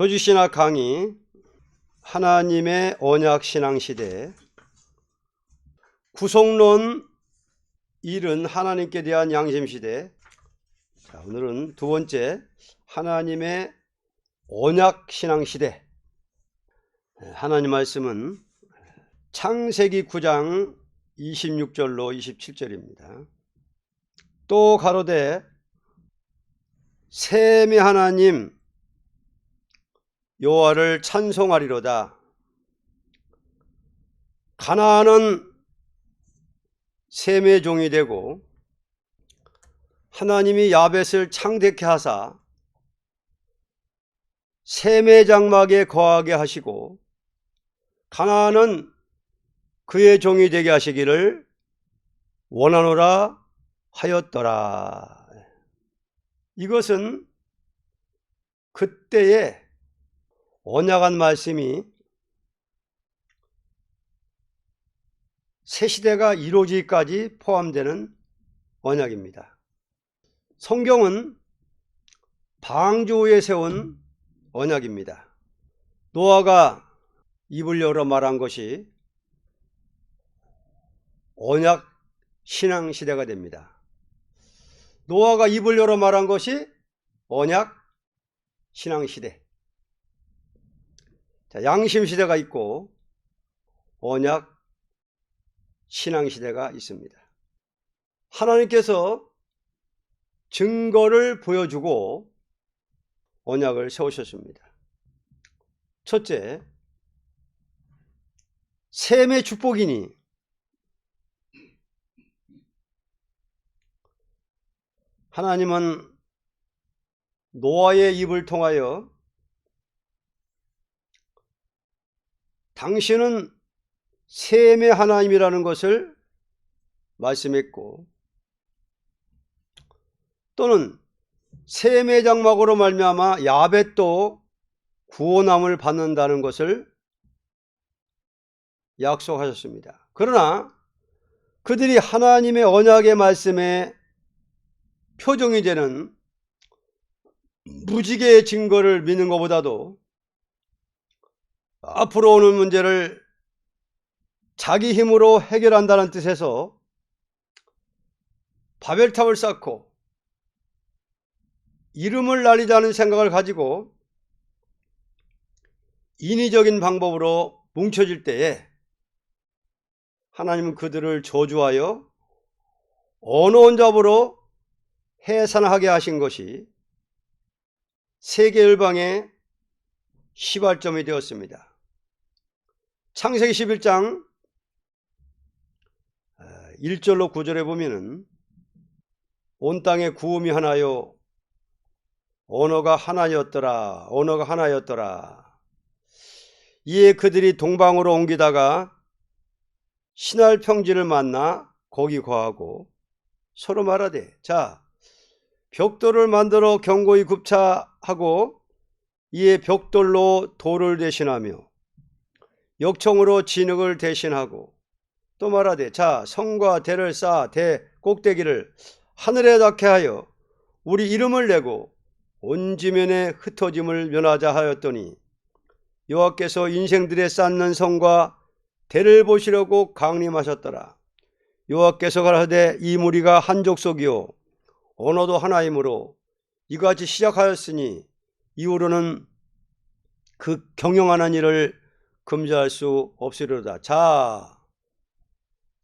조지신학 강의 하나님의 언약신앙시대 구속론 1은 하나님께 대한 양심시대. 자, 오늘은 두 번째 하나님의 언약신앙시대. 하나님 말씀은 창세기 9장 26절로 27절입니다. 또 가로되 셈의 하나님 여호와를 찬송하리로다. 가나안은 셈의 종이 되고 하나님이 야벳을 창대케 하사 셈의 장막에 거하게 하시고 가나안은 그의 종이 되게 하시기를 원하노라 하였더라. 이것은 그때의 언약한 말씀이 새 시대가 이루어지기까지 포함되는 언약입니다. 성경은 방주에 세운 언약입니다. 노아가 입을 열어 말한 것이 언약 신앙 시대가 됩니다. 노아가 입을 열어 말한 것이 언약 신앙 시대. 자, 양심 시대가 있고 언약 신앙 시대가 있습니다. 하나님께서 증거를 보여주고 언약을 세우셨습니다. 첫째, 셈의 축복이니 하나님은 노아의 입을 통하여 당신은 셈의 하나님이라는 것을 말씀했고, 또는 셈의 장막으로 말미암아 야벳도 구원함을 받는다는 것을 약속하셨습니다. 그러나 그들이 하나님의 언약의 말씀에 표정이 되는 무지개의 증거를 믿는 것보다도 앞으로 오는 문제를 자기 힘으로 해결한다는 뜻에서 바벨탑을 쌓고 이름을 날리자는 생각을 가지고 인위적인 방법으로 뭉쳐질 때에 하나님은 그들을 저주하여 언어원잡으로 해산하게 하신 것이 세계 열방의 시발점이 되었습니다. 창세기 11장 1절로 9절에 보면은 온 땅에 구음이 하나요 언어가 하나였더라. 언어가 하나였더라. 이에 그들이 동방으로 옮기다가 신할 평지를 만나 거기 거하고 서로 말하되, 자, 벽돌을 만들어 견고히 굽자하고 이에 벽돌로 돌을 대신하며 역청으로 진흙을 대신하고 또 말하되, 자, 성과 대를 쌓아 대 꼭대기를 하늘에 닿게 하여 우리 이름을 내고 온 지면에 흩어짐을 면하자 하였더니 여호와께서 인생들에 쌓는 성과 대를 보시려고 강림하셨더라. 여호와께서 가라사대 이 무리가 한 족속이요 언어도 하나이므로 이같이 시작하였으니 이후로는 그 경영하는 일을 금지할 수 없으리로다.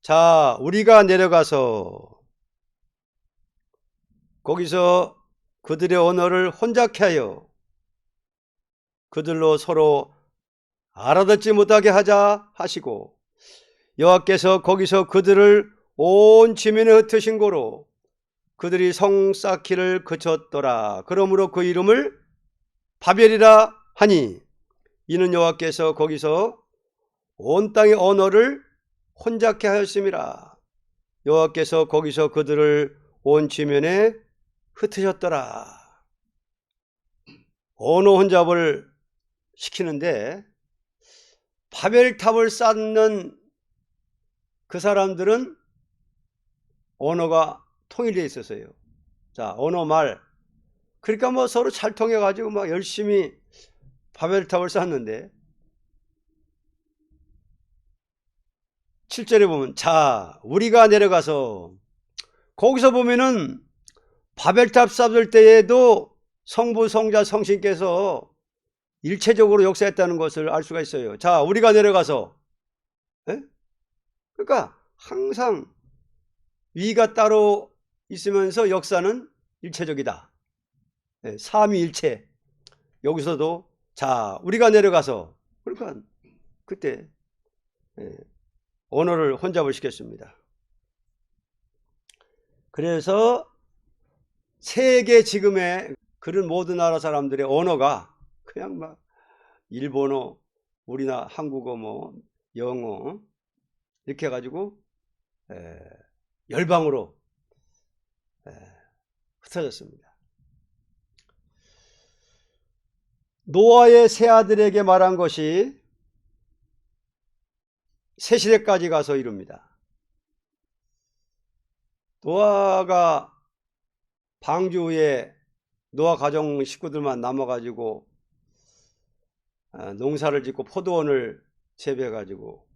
자, 우리가 내려가서 거기서 그들의 언어를 혼잡케 하여 그들로 서로 알아듣지 못하게 하자 하시고 여호와께서 거기서 그들을 온 지면에 흩으신 고로 그들이 성 쌓기를 그쳤더라. 그러므로 그 이름을 바벨이라 하니 이는 여호와께서 거기서 온 땅의 언어를 혼잡케 하였음이라. 여호와께서 거기서 그들을 온 지면에 흩으셨더라. 언어 혼잡을 시키는데 바벨탑을 쌓는 그 사람들은 언어가 통일되어 있었어요. 자, 언어 말. 그러니까 뭐 서로 잘 통해가지고 막 열심히 바벨탑을 쌓았는데 7절에 보면 자 우리가 내려가서, 거기서 보면은 바벨탑 쌓을 때에도 성부 성자 성신께서 일체적으로 역사했다는 것을 알 수가 있어요. 자 우리가 내려가서, 에? 그러니까 항상 위가 따로 있으면서 역사는 일체적이다. 삼위일체. 여기서도 자 우리가 내려가서, 그러니까 그때 언어를 혼잡을 시켰습니다. 그래서 세계 지금의 그런 모든 나라 사람들의 언어가 그냥 막 일본어, 우리나라 한국어, 뭐 영어 이렇게 해가지고 열방으로 흩어졌습니다. 노아의 세 아들에게 말한 것이 새 시대까지 가서 이룹니다. 노아가 방주 후에 노아 가정 식구들만 남아가지고 농사를 짓고 포도원을 재배해가지고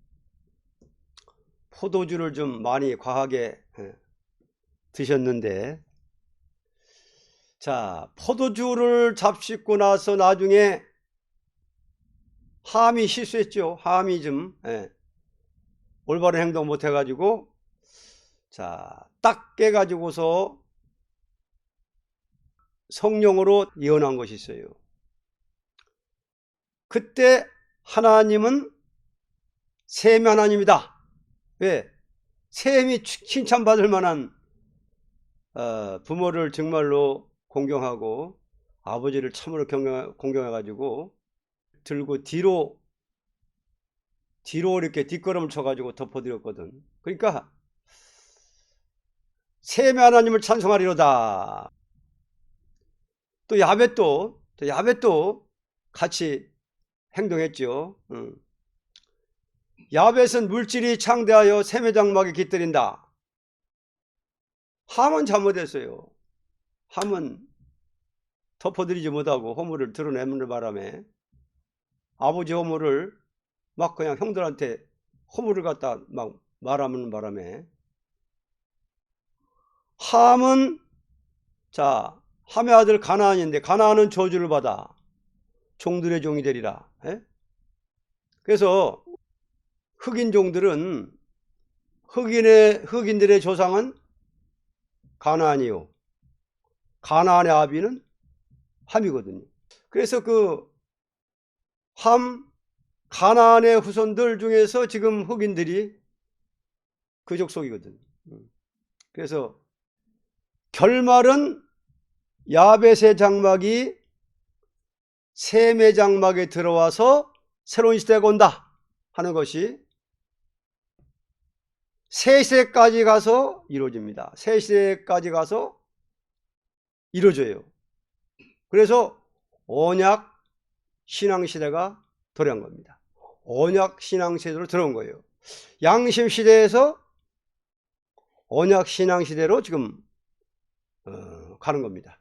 포도주를 좀 많이 과하게 드셨는데, 자 포도주를 잡숫고 나서 나중에 함이 실수했죠. 함이 좀 올바른 행동 못 해가지고 딱 깨가지고서 성령으로 예언한 것이 있어요. 그때 하나님은 셈의 하나님이다. 왜? 셈이 칭찬받을 만한 부모를 정말로 공경하고 아버지를 참으로 공경해가지고 들고 뒤로 이렇게 뒷걸음을 쳐가지고 덮어드렸거든. 그러니까 셈의 하나님을 찬송하리로다. 또 야벳도 같이 행동했죠. 야벳은 물질이 창대하여 셈의 장막에 깃들인다. 함은 잘못했어요. 함은 덮어드리지 못하고 허물을 드러내는 바람에 아버지 허물을 막 그냥 형들한테 허물을 갖다 막 말하는 바람에 함은 함의 아들 가나안인데 가나안은 저주를 받아 종들의 종이 되리라. 그래서 흑인 종들은 흑인들의 조상은 가나안이요, 가나안의 아비는 함이거든요. 그래서 가나안의 후손들 중에서 지금 흑인들이 그 족속이거든. 그래서 결말은 야벳의 장막이 셈의 장막에 들어와서 새로운 시대가 온다 하는 것이 새 시대까지 가서 이루어집니다. 새 시대까지 가서 이루어져요. 그래서 언약 신앙시대가 돌아온 겁니다. 언약 신앙시대로 들어온 거예요. 양심 시대에서 언약 신앙시대로 지금 가는 겁니다.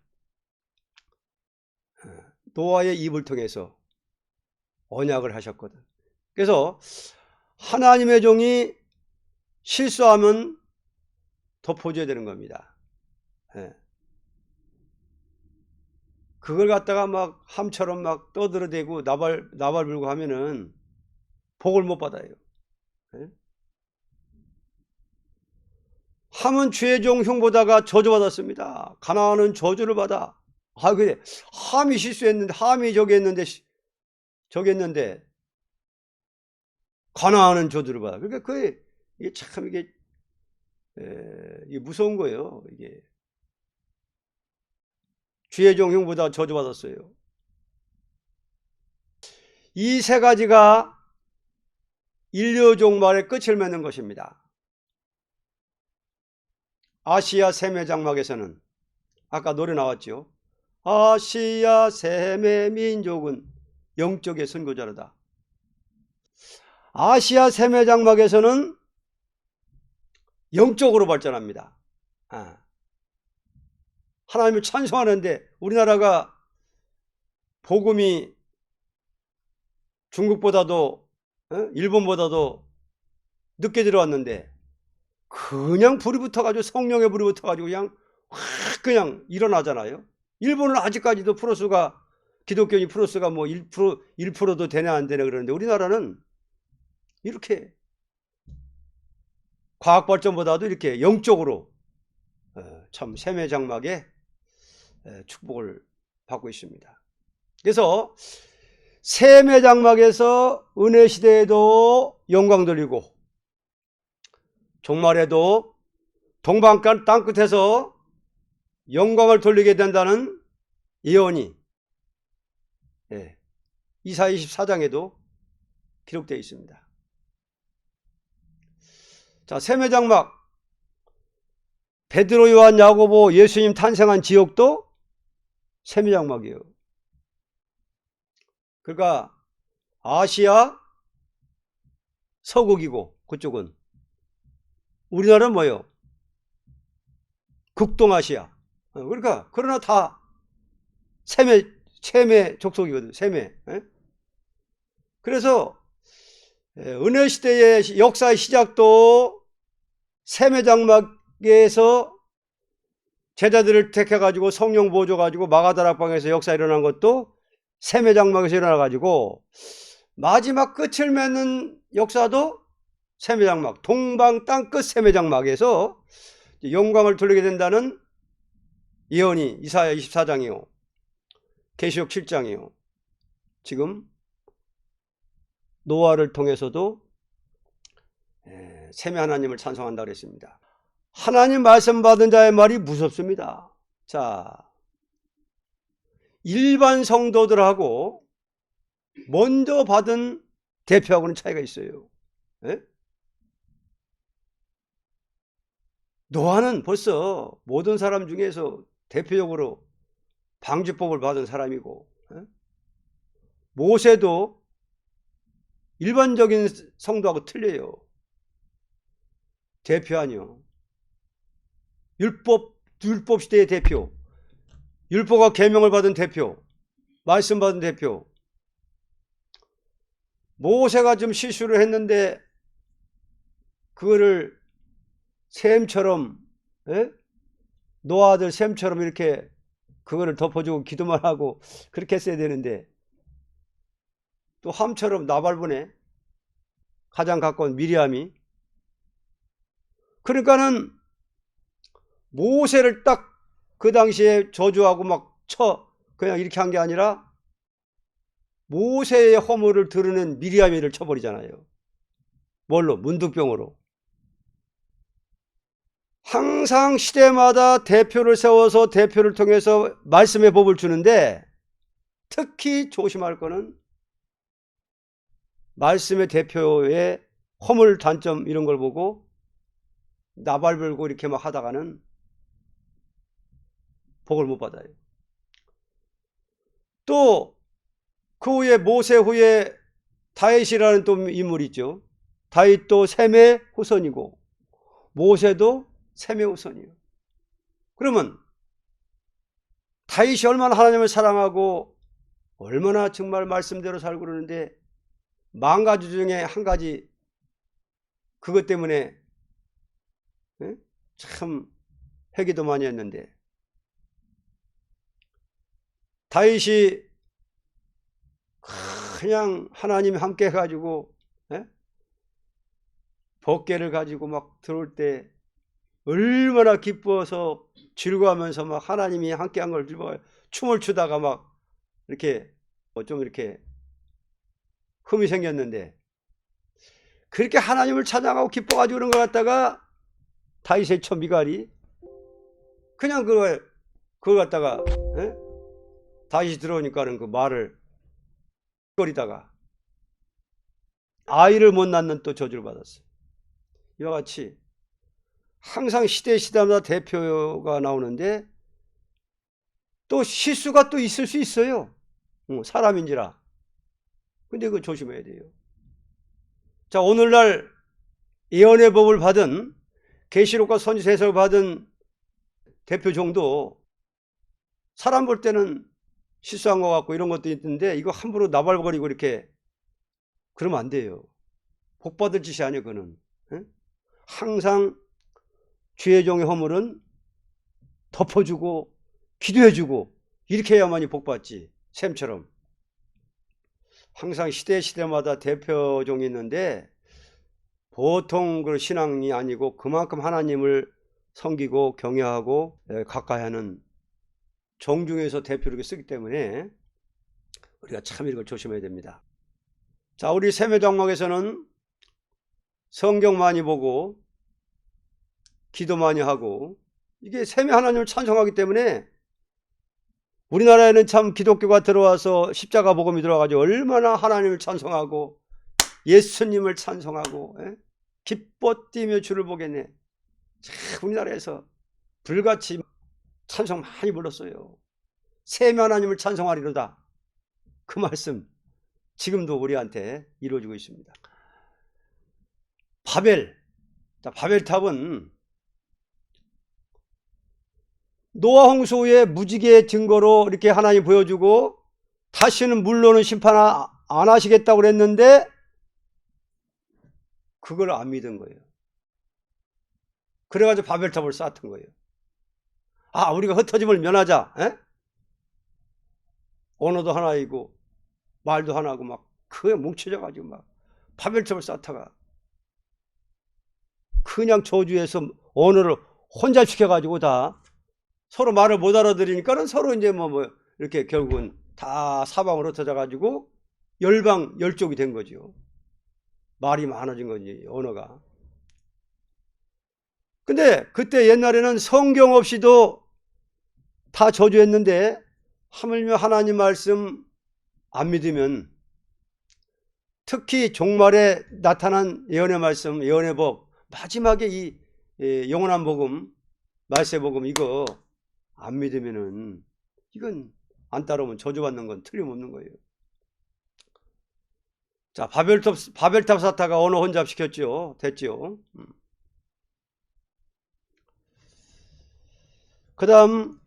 노아의 입을 통해서 언약을 하셨거든. 그래서 하나님의 종이 실수하면 덮어줘야 되는 겁니다. 그걸 갖다가 막 함처럼 막 떠들어대고 나발 불고 하면은 복을 못 받아요. 함은 죄종 흉보다가 저주받았습니다. 가나안은 저주를 받아. 그래. 함이 실수했는데, 함이 저기 했는데 가나안은 저주를 받아. 그러니까 이게 참 이게 무서운 거예요. 이게 죄종 흉보다 저주받았어요. 이 세 가지가 인류 종말의 끝을 맺는 것입니다. 아시아 셈의 장막에서는 아까 노래 나왔죠. 아시아 셈의 민족은 영적의 선교자로다. 아시아 셈의 장막에서는 영적으로 발전합니다. 하나님을 찬송하는데 우리나라가 복음이 중국보다도 일본보다도 늦게 들어왔는데 그냥 불이 붙어가지고 성령의 불이 붙어가지고 그냥 확 그냥 일어나잖아요. 일본은 아직까지도 프로스가 기독교인 프로스가 뭐 1%도 되냐 안 되냐 그러는데 우리나라는 이렇게 과학 발전보다도 이렇게 영적으로 참 세매장막에 축복을 받고 있습니다. 그래서 세매장막에서 은혜 시대에도 영광 돌리고 종말에도 동방간 땅끝에서 영광을 돌리게 된다는 예언이 이사야 24장에도 기록되어 있습니다. 자, 세매장막, 베드로, 요한, 야고보, 예수님 탄생한 지역도 세매장막이에요. 그러니까 아시아 서국이고 그쪽은, 우리나라는 뭐예요? 극동아시아. 그러니까 그러나 다 세매 족속이거든. 세매. 그래서 은혜 시대의 역사의 시작도 세매장막에서 제자들을 택해가지고 성령 보조 가지고 마가다락방에서 역사 일어난 것도 세매장막에서 일어나가지고 마지막 끝을 맺는 역사도 세매장막, 동방 땅끝 세매장막에서 영광을 돌리게 된다는 예언이 이사야 24장이요 계시록 7장이요 지금 노아를 통해서도 세매 하나님을 찬송한다고 그랬습니다. 하나님 말씀 받은 자의 말이 무섭습니다. 자, 일반 성도들하고 먼저 받은 대표하고는 차이가 있어요. 노아는 벌써 모든 사람 중에서 대표적으로 방주법을 받은 사람이고, 모세도 일반적인 성도하고 틀려요. 대표 아니요. 율법 시대의 대표, 율법과 계명을 받은 대표, 말씀 받은 대표. 모세가 좀 실수를 했는데 그거를 샘처럼, 노아 아들 샘처럼 이렇게 그거를 덮어주고 기도만 하고 그렇게 했어야 되는데, 또 함처럼 나발분에 가장 가까운 미리암이, 그러니까는 모세를 딱 그 당시에 저주하고 막 그냥 이렇게 한 게 아니라 모세의 허물을 드러낸 미리암이를 쳐버리잖아요. 뭘로? 문둥병으로. 항상 시대마다 대표를 세워서 대표를 통해서 말씀의 법을 주는데, 특히 조심할 거는 말씀의 대표의 허물 단점 이런 걸 보고 나발 불고 이렇게 막 하다가는 복을 못 받아요. 또 그 후에 모세 후에 다윗이라는 또 인물이 있죠. 다윗도 셈의 후손이고 모세도 셈의 후손이에요. 그러면 다윗이 얼마나 하나님을 사랑하고 얼마나 정말 말씀대로 살고 그러는데, 10,000가지 중에 한 가지 그것 때문에 참 회개도 많이 했는데, 다윗이 그냥 하나님이 함께 해가지고 법궤를 가지고 막 들어올 때 얼마나 기뻐서 즐거워하면서 막 하나님이 함께 한 걸 즐거워요. 춤을 추다가 막 이렇게 좀 이렇게 흠이 생겼는데, 그렇게 하나님을 찬양하고 기뻐가지고 그런 걸 갖다가 다윗의 처 미갈이 그냥 그걸 갖다가 다윗이 들어오니까는 그 말을 거리다가 아이를 못 낳는 또 저주를 받았어요. 이와 같이 항상 시대마다 대표가 나오는데 또 실수가 또 있을 수 있어요. 사람인지라. 근데 그거 조심해야 돼요. 자, 오늘날 예언의 법을 받은, 계시록과 선지서 해석을 받은 대표 정도 사람 볼 때는 실수한 것 같고 이런 것도 있는데, 이거 함부로 나발거리고 이렇게 그러면 안 돼요. 복 받을 짓이 아니에요, 그거는. 예? 항상 주의 종의 허물은 덮어주고 기도해주고 이렇게 해야만이 복 받지. 샘처럼. 항상 시대마다 대표 종이 있는데 보통 그 신앙이 아니고 그만큼 하나님을 섬기고 경외하고 가까이 하는 종 중에서 대표를 쓰기 때문에 우리가 참 이걸 조심해야 됩니다. 자, 우리 세매장막에서는 성경 많이 보고 기도 많이 하고 이게 세매 하나님을 찬송하기 때문에 우리나라에는 참 기독교가 들어와서 십자가 복음이 들어와가지고 얼마나 하나님을 찬송하고 예수님을 찬송하고 기뻐 뛰며 주를 보겠네. 참 우리나라에서 불같이 찬송 많이 불렀어요. 세매 하나님을 찬송하리로다. 그 말씀 지금도 우리한테 이루어지고 있습니다. 바벨. 자, 바벨탑은 노아 홍수 후에 무지개의 증거로 이렇게 하나님 보여주고 다시는 물로는 심판 안 하시겠다고 그랬는데 그걸 안 믿은 거예요. 그래가지고 바벨탑을 쌓았던 거예요. 아, 우리가 흩어짐을 면하자. 언어도 하나이고 말도 하나고 막 그게 뭉쳐져 가지고 막 바벨탑을 쌓다가 그냥 저주해서 언어를 혼잡시켜 가지고 다 서로 말을 못 알아들으니까는 서로 이제 뭐 이렇게 결국은 다 사방으로 흩어져 가지고 열족이 된 거죠. 말이 많아진 거지, 언어가. 근데 그때 옛날에는 성경 없이도 다 저주했는데 하물며 하나님 말씀 안 믿으면 특히 종말에 나타난 예언의 말씀, 예언의 법, 마지막에 이 영원한 복음, 말세 복음 이거 안 믿으면은 이건 안 따르면 저주받는 건 틀림없는 거예요. 자, 바벨탑 사타가 언어 혼잡시켰죠. 됐죠. 그 다음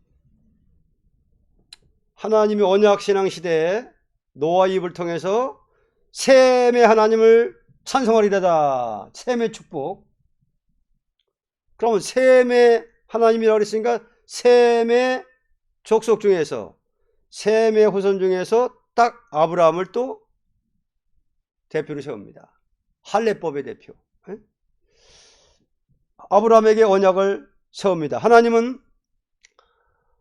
하나님의 언약신앙 시대에 노아 입을 통해서 셈의 하나님을 찬송하리라다. 셈의 축복. 그러면 셈의 하나님이라고 그랬으니까 셈의 족속 중에서 셈의 후손 중에서 딱 아브라함을 또 대표로 세웁니다. 할례법의 대표. 아브라함에게 언약을 세웁니다. 하나님은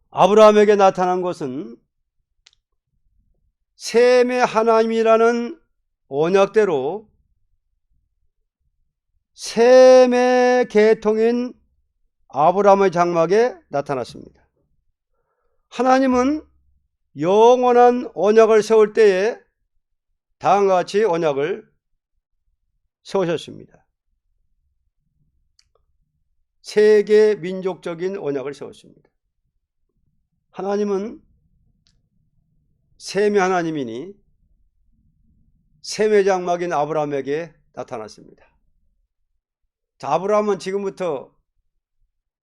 아브라함에게 나타난 것은 셈의 하나님이라는 언약대로 셈의 계통인 아브라함의 장막에 나타났습니다. 하나님은 영원한 언약을 세울 때에 다음과 같이 언약을 세우셨습니다. 세계 민족적인 언약을 세웠습니다. 하나님은 셈의 하나님이니 셈의 장막인 아브라함에게 나타났습니다. 자, 아브라함은 지금부터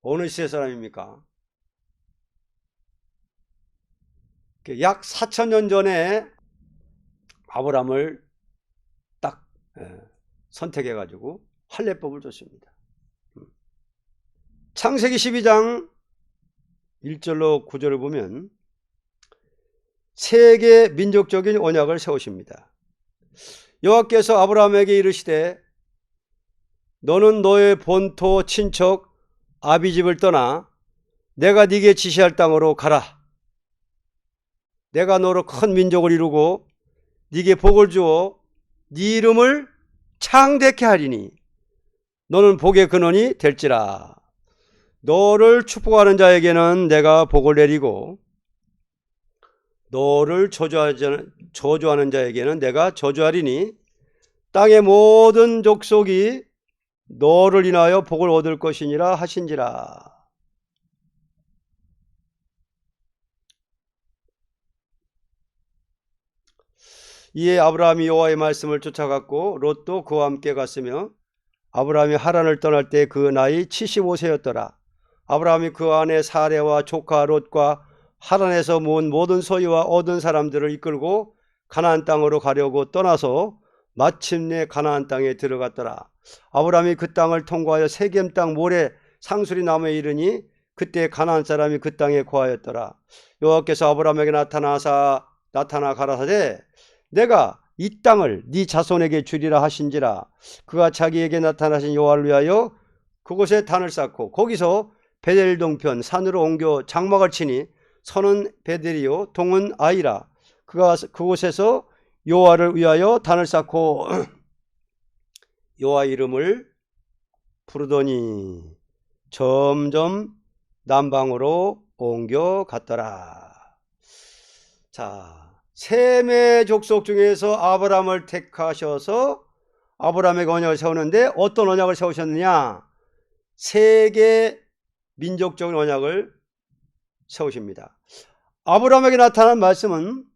어느 시대 사람입니까? 약 4000년 전에 아브라함을 딱 선택해 가지고 할례법을 줬습니다. 창세기 12장 1절로 9절을 보면 세계 민족적인 언약을 세우십니다. 여호와께서 아브라함에게 이르시되 너는 너의 본토 친척 아비집을 떠나 내가 네게 지시할 땅으로 가라. 내가 너로 큰 민족을 이루고 네게 복을 주어 네 이름을 창대케 하리니 너는 복의 근원이 될지라. 너를 축복하는 자에게는 내가 복을 내리고 너를 저주하는 자에게는 내가 저주하리니 땅의 모든 족속이 너를 인하여 복을 얻을 것이니라 하신지라. 이에 아브라함이 여호와의 말씀을 쫓아갔고 롯도 그와 함께 갔으며 아브라함이 하란을 떠날 때 그 나이 75세였더라. 아브라함이 그 아내 사레와 조카 롯과 하란에서 모은 모든 소유와 얻은 사람들을 이끌고 가나안 땅으로 가려고 떠나서 마침내 가나안 땅에 들어갔더라. 아브라함이 그 땅을 통과하여 세겜 땅 모래 상수리 나무에 이르니 그때 가나안 사람이 그 땅에 거하였더라. 여호와께서 아브라함에게 나타나 가라사대 내가 이 땅을 네 자손에게 주리라 하신지라. 그가 자기에게 나타나신 여호와를 위하여 그곳에 단을 쌓고 거기서 베델 동편 산으로 옮겨 장막을 치니 선은 베델이요 동은 아이라. 그가 그곳에서 여호와를 위하여 단을 쌓고 여호와 이름을 부르더니 점점 남방으로 옮겨갔더라. 자, 셈의 족속 중에서 아브라함을 택하셔서 아브라함에게 언약을 세우는데 어떤 언약을 세우셨느냐? 세계 민족적인 언약을 세우십니다. 아브라함에게 나타난 말씀은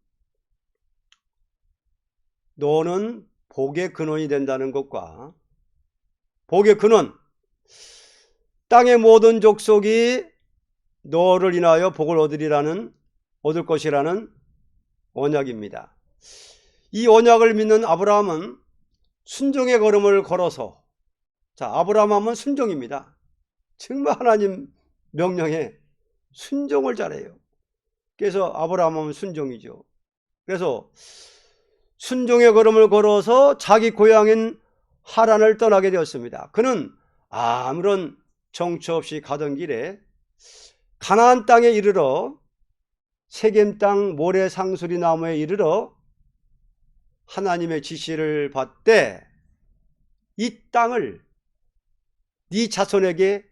너는 복의 근원이 된다는 것과 복의 근원, 땅의 모든 족속이 너를 인하여 복을 얻을 것이라는 언약입니다. 이 언약을 믿는 아브라함은 순종의 걸음을 걸어서, 자, 아브라함 하면 순종입니다. 정말 하나님 명령에 순종을 잘해요. 그래서 아브라함 하면 순종이죠. 그래서 순종의 걸음을 걸어서 자기 고향인 하란을 떠나게 되었습니다. 그는 아무런 정처 없이 가던 길에 가나안 땅에 이르러 세겜 땅 모래 상수리 나무에 이르러 하나님의 지시를 받되 이 땅을 네 자손에게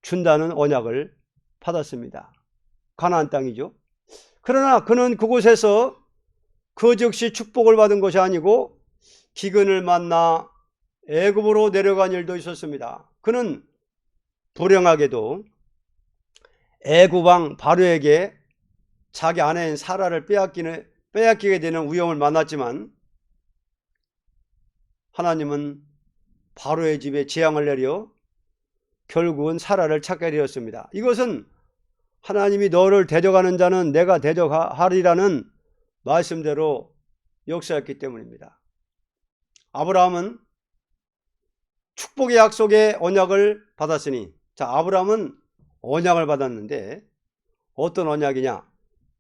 준다는 언약을 받았습니다. 가나안 땅이죠. 그러나 그는 그곳에서 그 즉시 축복을 받은 것이 아니고 기근을 만나 애굽으로 내려간 일도 있었습니다. 그는 불행하게도 애굽 왕 바로에게 자기 아내인 사라를 빼앗기게 되는 위험을 만났지만 하나님은 바로의 집에 재앙을 내려 결국은 사라를 찾게 되었습니다. 이것은 하나님이 너를 대적하는 자는 내가 대적하리라는 말씀대로 역사했기 때문입니다. 아브라함은 축복의 약속의 언약을 받았으니, 자, 아브라함은 언약을 받았는데 어떤 언약이냐?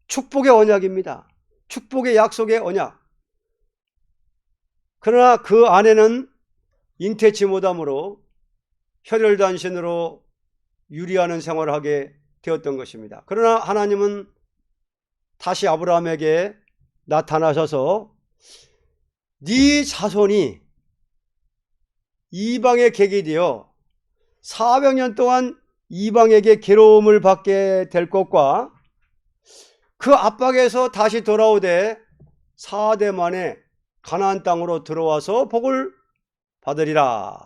축복의 언약입니다. 축복의 약속의 언약. 그러나 그 안에는 잉태치 못함으로 혈혈단신으로 유리하는 생활을 하게 되었던 것입니다. 그러나 하나님은 다시 아브라함에게 나타나셔서 네 자손이 이방의 객이 되어 400년 동안 이방에게 괴로움을 받게 될 것과 그 압박에서 다시 돌아오되 4대 만에 가나안 땅으로 들어와서 복을 받으리라.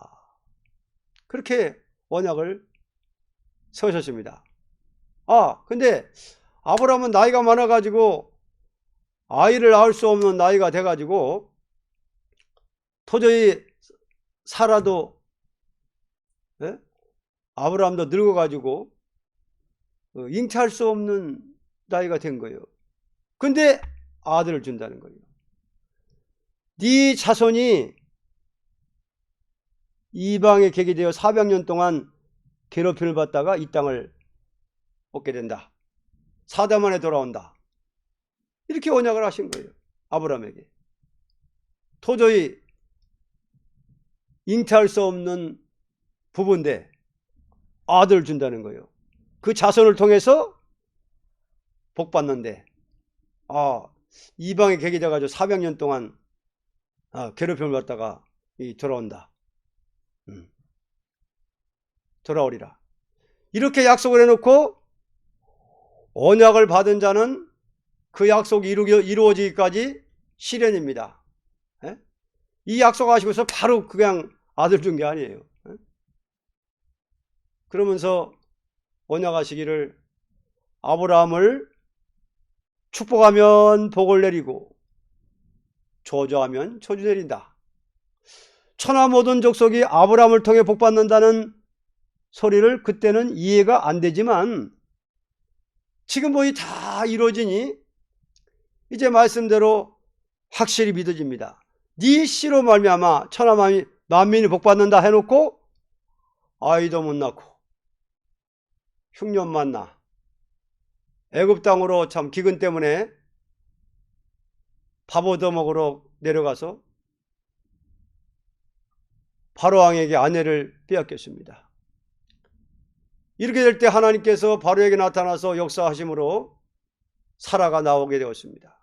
그렇게 언약을 세우셨습니다. 근데 아브라함은 나이가 많아가지고 아이를 낳을 수 없는 나이가 돼가지고 도저히 사라도, 아브라함도 늙어가지고 잉태할 수 없는 나이가 된 거예요. 근데 아들을 준다는 거예요. 네 자손이 이방의 객이 되어 400년 동안 괴롭힘을 받다가 이 땅을 얻게 된다. 4대 만에 돌아온다. 이렇게 언약을 하신 거예요. 아브라함에게. 도저히 잉태할 수 없는 부부인데 아들을 준다는 거예요. 그 자손을 통해서 복 받는데 이방의 객이 돼가지고 400년 동안 괴롭힘을 받다가 돌아온다. 돌아오리라. 이렇게 약속을 해놓고 언약을 받은 자는 그 약속이 이루어지기까지 시련입니다. 이 약속하시고서 바로 그냥 아들 준 게 아니에요. 그러면서 언약하시기를 아브라함을 축복하면 복을 내리고 저주하면 저주 내린다. 천하 모든 족속이 아브라함을 통해 복 받는다는 소리를 그때는 이해가 안 되지만 지금 거의 다 이루어지니 이제 말씀대로 확실히 믿어집니다. 네 씨로 말미암아 천하 만민이 복받는다 해놓고 아이도 못 낳고 흉년만 나. 애굽 땅으로 참 기근 때문에 밥 얻어먹으러 내려가서 바로왕에게 아내를 빼앗겼습니다. 이렇게 될 때 하나님께서 바로에게 나타나서 역사하심으로 사라가 나오게 되었습니다.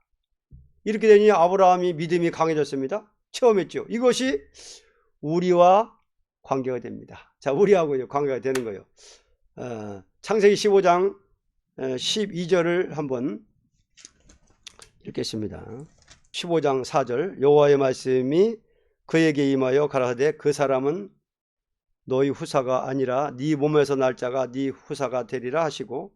이렇게 되니 아브라함이 믿음이 강해졌습니다. 체험했죠. 이것이 우리와 관계가 됩니다. 자, 우리하고 관계가 되는 거예요. 창세기 15장 12절을 한번 읽겠습니다. 15장 4절 여호와의 말씀이 그에게 임하여 가라사대 그 사람은 너희 후사가 아니라 네 몸에서 날 자가 네 후사가 되리라 하시고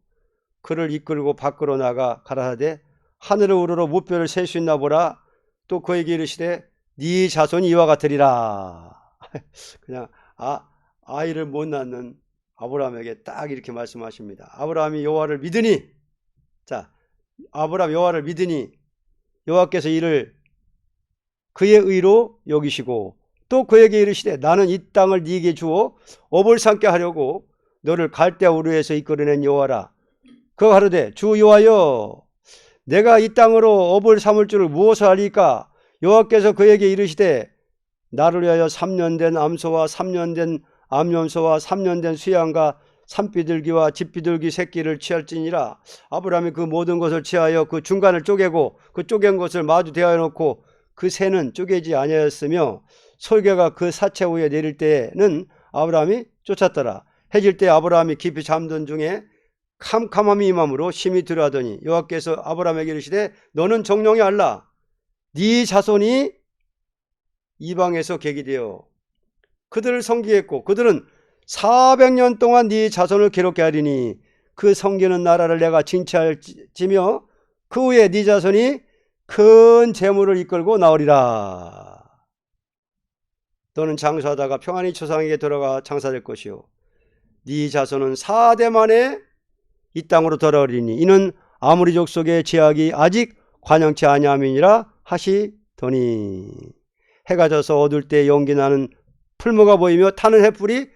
그를 이끌고 밖으로 나가 가라사대 하늘을 우러러 무뼈를 셀 수 있나 보라. 또 그에게 이르시되 네 자손이 이와 같으리라. 그냥 아이를 못 낳는 아브라함에게 딱 이렇게 말씀하십니다. 아브라함이 여호와를 믿으니, 자, 아브라함 여호와를 믿으니 여호와께서 이를 그의 의로 여기시고 또 그에게 이르시되 나는 이 땅을 네게 주어 업을 삼게 하려고 너를 갈대아 우르에서 이끌어낸 여호와라. 그가 가로되 주 여호와여 내가 이 땅으로 업을 삼을 줄을 무엇을 알리까? 여호와께서 그에게 이르시되 나를 위하여 3년 된 암소와 3년 된 암염소와 3년 된 수양과 산비둘기와 집비둘기 새끼를 취할지니라. 아브라함이 그 모든 것을 취하여 그 중간을 쪼개고 그 쪼갠 것을 마주 대하여 놓고 그 새는 쪼개지 아니하였으며 솔개가 그 사체 위에 내릴 때에는 아브라함이 쫓았더라. 해질 때 아브라함이 깊이 잠든 중에 캄캄함이 임함으로 심히 두려워하더니 여호와께서 아브라함에게 이르시되 너는 정령이 알라. 네 자손이 이방에서 계기되어 그들을 섬기겠고 그들은 400년 동안 네 자손을 괴롭게 하리니 그 섬기는 나라를 내가 징치할지며 그 후에 네 자손이 큰 재물을 이끌고 나오리라. 너는 장수하다가 평안히 조상에게 돌아가 장사될 것이요 네 자손은 4대 만에 이 땅으로 돌아오리니 이는 아무리 족속의 제약이 아직 관영치 아니함이니라 하시더니 해가 져서 어두울 때 연기 나는 풀무가 보이며 타는 햇불이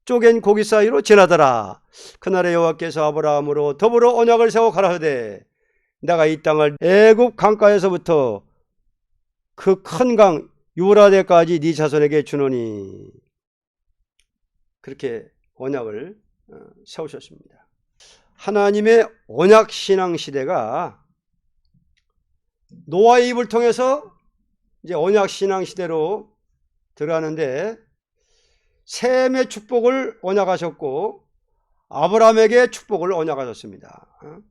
쪼갠 고기 사이로 지나더라. 그날에 여호와께서 아브라함으로 더불어 언약을 세워 가라사대 내가 이 땅을 애굽 강가에서부터 그 큰 강 유브라데까지 네 자손에게 주노니 그렇게 언약을 세우셨습니다. 하나님의 언약 신앙 시대가 노아의 입을 통해서 이제 언약 신앙 시대로 들어가는데 셈의 축복을 언약하셨고 아브라함에게 축복을 언약하셨습니다.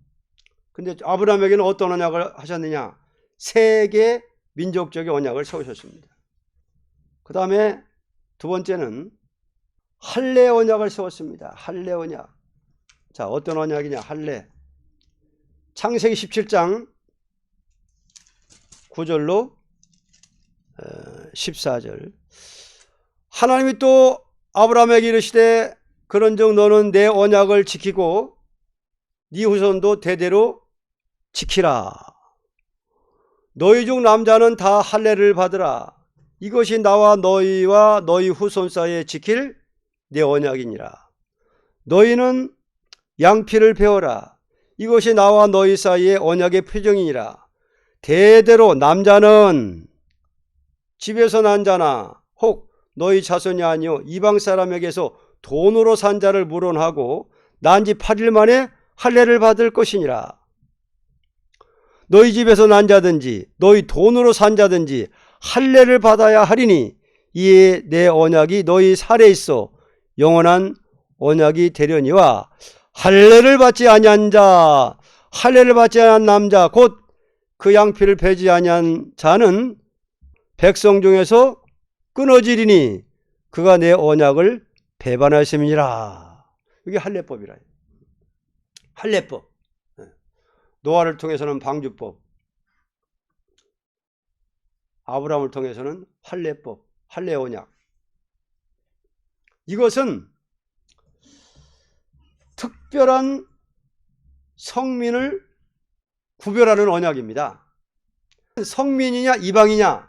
근데 아브라함에게는 어떤 언약을 하셨느냐? 세계 민족적인 언약을 세우셨습니다. 그 다음에 두 번째는 할례 언약을 세웠습니다. 할례 언약. 자, 어떤 언약이냐? 할례. 창세기 17장 9절로 14절. 하나님이 또 아브라함에게 이르시되 그런즉 너는 내 언약을 지키고 네 후손도 대대로 지키라. 너희 중 남자는 다 할례를 받으라. 이것이 나와 너희와 너희 후손 사이에 지킬 내 언약이니라. 너희는 양피를 베어라. 이것이 나와 너희 사이의 언약의 표정이니라. 대대로 남자는 집에서 난 자나 혹 너희 자손이 아니요 이방 사람에게서 돈으로 산 자를 물원하고 난 지 8일 만에 할례를 받을 것이니라. 너희 집에서 난 자든지 너희 돈으로 산 자든지 할례를 받아야 하리니 이에 내 언약이 너희 살에 있어 영원한 언약이 되려니와 할례를 받지 아니한 자, 할례를 받지 아니한 남자 곧 그 양피를 베지 아니한 자는 백성 중에서 끊어지리니 그가 내 언약을 배반하였음이니라. 이게 할례법이라. 할례법. 노아를 통해서는 방주법, 아브라함을 통해서는 할례법, 할례 언약. 이것은 특별한 성민을 구별하는 언약입니다. 성민이냐 이방이냐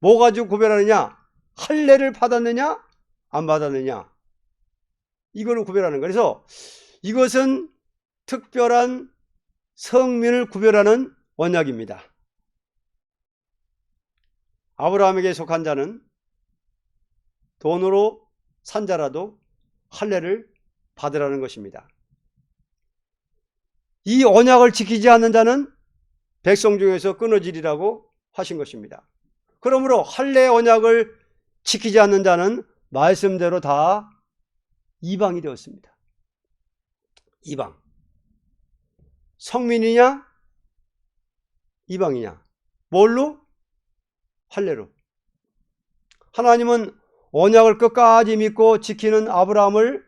뭐 가지고 구별하느냐? 할례를 받았느냐 안 받았느냐, 이거를 구별하는 거예요. 그래서 이것은 특별한 성민을 구별하는 언약입니다. 아브라함에게 속한 자는 돈으로 산 자라도 할례를 받으라는 것입니다. 이 언약을 지키지 않는 자는 백성 중에서 끊어지리라고 하신 것입니다. 그러므로 할례 언약을 지키지 않는 자는 말씀대로 다 이방이 되었습니다. 이방. 성민이냐 이방이냐, 뭘로? 할례로. 하나님은 언약을 끝까지 믿고 지키는 아브라함을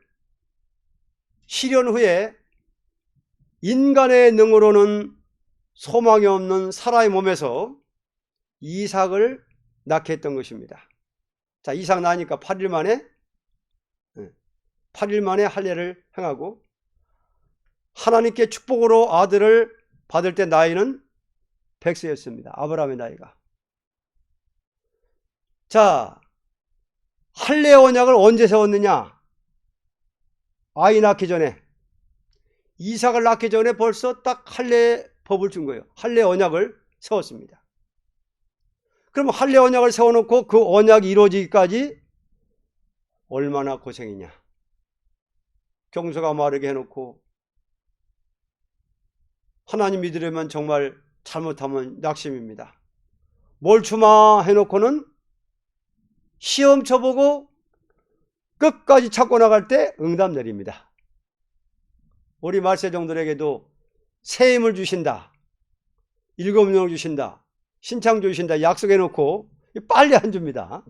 실현 후에 인간의 능으로는 소망이 없는 사라의 몸에서 이삭을 낳게 했던 것입니다. 자, 이삭 낳으니까 8일 만에 할례를 행하고 하나님께 축복으로 아들을 받을 때 나이는 100세였습니다. 아브라함의 나이가. 자, 할례 언약을 언제 세웠느냐? 아이 낳기 전에, 이삭을 낳기 전에 벌써 딱 할례 법을 준 거예요. 할례 언약을 세웠습니다. 그럼 할례 언약을 세워놓고 그 언약이 이루어지기까지 얼마나 고생이냐. 경서가 마르게 해놓고 하나님 믿으려면 정말 잘못하면 낙심입니다. 뭘 주마 해놓고는 시험 쳐보고 끝까지 찾고 나갈 때 응답 내립니다. 우리 말세종들에게도 새 힘을 주신다, 일곱 능력을 주신다, 신창조 주신다 약속해놓고 빨리 안 줍니다.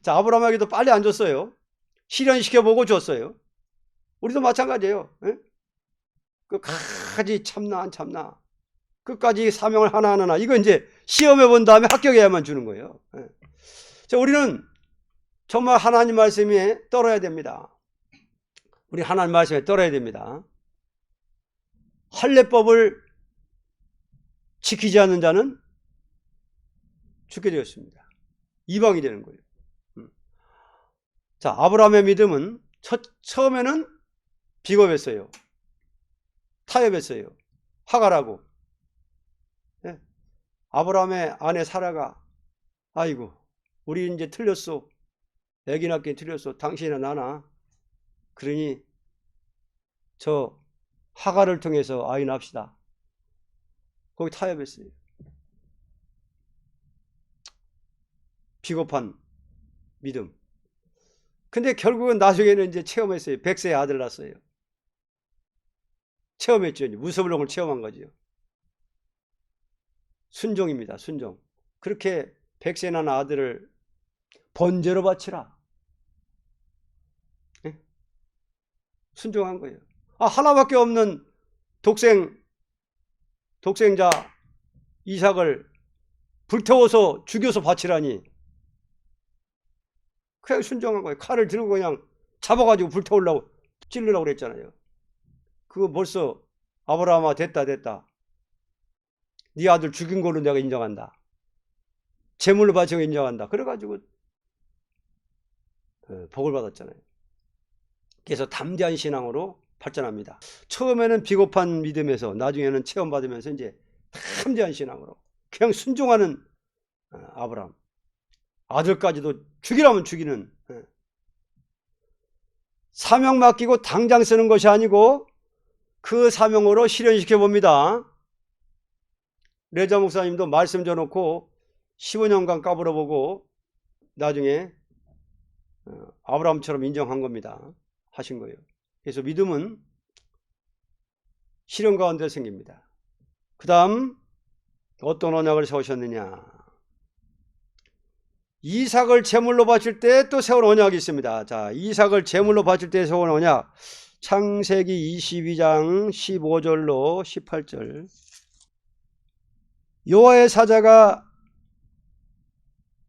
자, 아브라함에게도 빨리 안 줬어요. 실현시켜보고 줬어요. 우리도 마찬가지예요. 끝까지 참나 안 참나, 끝까지 사명을 하나하나, 이거 이제 시험해 본 다음에 합격해야만 주는 거예요. 자, 우리는 정말 하나님 말씀에 떨어야 됩니다. 우리 하나님 말씀에 떨어야 됩니다. 할례법을 지키지 않는 자는 죽게 되었습니다. 이방이 되는 거예요. 자, 아브라함의 믿음은 처음에는 비겁했어요. 타협했어요. 하갈하고. 네. 아브라함의 아내 사라가, 아이고 우리 이제 틀렸어. 애기 낳기 틀렸어. 당신이나 나나. 그러니 저 하갈을 통해서 아이 낳읍시다. 거기 타협했어요. 비겁한 믿음. 근데 결국은 나중에는 이제 체험했어요. 100세의 아들 낳았어요. 체험했죠. 무서블롱을 체험한 거죠. 순종입니다. 순종. 그렇게 100세 난 아들을 번제로 바치라. 네? 순종한 거예요. 하나밖에 없는 독생자 이삭을 불태워서 죽여서 바치라니. 그냥 순종한 거예요. 칼을 들고 그냥 잡아가지고 불태우려고 찔르려고 그랬잖아요. 그거 벌써 아브라함아 됐다. 네 아들 죽인 걸로 내가 인정한다. 제물로 바치고 인정한다. 그래가지고 복을 받았잖아요. 그래서 담대한 신앙으로 발전합니다. 처음에는 비겁한 믿음에서 나중에는 체험받으면서 이제 담대한 신앙으로 그냥 순종하는 아브라함. 아들까지도 죽이라면 죽이는. 사명 맡기고 당장 쓰는 것이 아니고 그 사명으로 실현시켜 봅니다. 레자 목사님도 말씀 줘놓고 15년간 까불어보고 나중에 아브라함처럼 인정한 겁니다. 하신 거예요. 그래서 믿음은 실현 가운데 생깁니다. 그 다음 어떤 언약을 세우셨느냐. 이삭을 제물로 바칠 때 또 세운 언약이 있습니다. 자, 이삭을 제물로 바칠 때 세운 언약, 창세기 22장 15절로 18절. 여호와의 사자가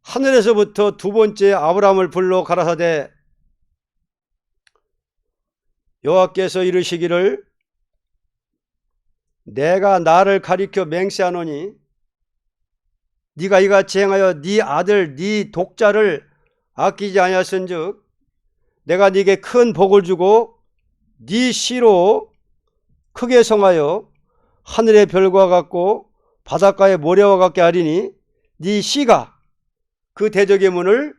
하늘에서부터 두 번째 아브라함을 불러 가라사대 여호와께서 이르시기를 내가 나를 가리켜 맹세하노니 네가 이같이 행하여 네 아들 네 독자를 아끼지 아니하였은즉 내가 네게 큰 복을 주고 네 씨로 크게 성하여 하늘의 별과 같고 바닷가의 모래와 같게 하리니 네 씨가 그 대적의 문을